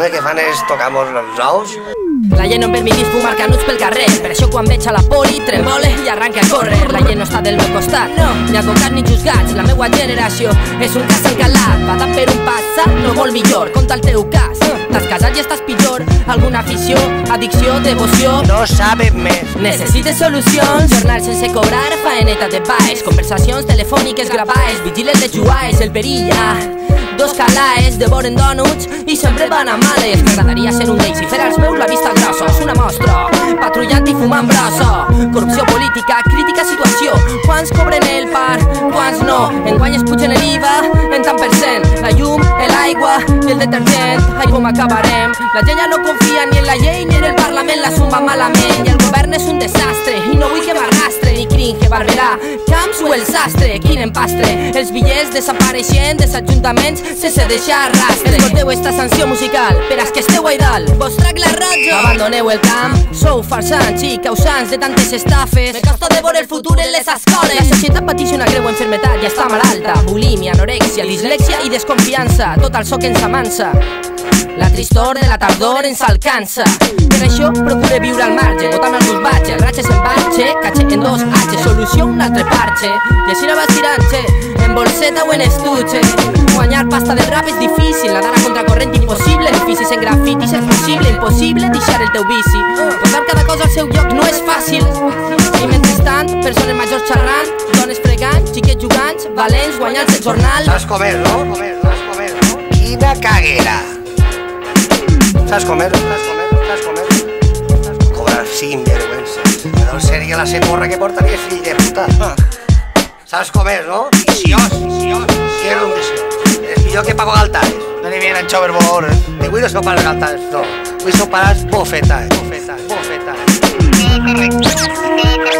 l'únic que fan és tocar-nos els ous. La gent no em permetís fumar canuts pel carrer, per això quan veig a la poli tremole i arranca a córrer. La gent no està del meu costat, no, ni advocats ni juzgats. La meua generació és un cas encalat, bada per un passat no molt millor. Conta el teu cas, t'has casat i estàs pitjor. Alguna afició, addicció, devoció? No sabem més. Necessites solucions? Jornal sense cobrar, faeneta de baix, conversacions telefòniques gravades, vigiles de juaes, el perill, dos calaes, devoren dònuts i sempre van a males. M'agradaria ser un d'ells i fer als meus la vista grossa. És una mostra, patrullant i fumant brossa. Corrupció política, crítica situació. Quants cobren el par, quants no? Enguany es pugen l'IVA en tant per cent. La llum, l'aigua i el detergent. Ai, com acabarem? La gent ja no confia ni en la llei ni en el Parlament. La suma malament i el govern és un desastre. I no vull que m'arrastre ni Cringe, Barberà, Camps o el sastre. Quin empastre, els bitllets desapareixent dels ajuntaments sense deixar rastre. Escolteu esta sanció musical per als que esteu a dalt. Vos trac la raja, abandoneu el camp. Sou farsants i causants de tantes estafes. Me costa de veure el futur en les escoles. La societat pateix una greu enfermetat i està malalta. Bulímia, anorèxia, dislèxia i desconfiança. Tot el so que ens amansa. La tristor de la tardor ens alcança. Per això procure viure al marge, botant el batge, el ratxe se'n batxe, catxe en dos H, solució un altre parche. I així no vas tirant-se, en bolseta o en estuche. Guanyar pasta del rap és difícil, nadar a contracorrent impossible. Edificis en grafitis és possible, impossible deixar el teu vici. Posar cada cosa al seu lloc no és fàcil. I mentrestant, persones majors xerrant, dones fregant, xiquets jugants, valents, guanyant-se el jornal. Saps com és, no? Saps com és, no? Quina caguera! Saps com és? Cobrar sinvergüences. Però seria la secorra que portaria fill de puta. Saps com és, no? Viciós. Què és un viciós? És millor que pago galtares. No li vienen chover ahora. Avui no són pares galtares, no. Avui són pares bofetas. Bofetas. Correcte.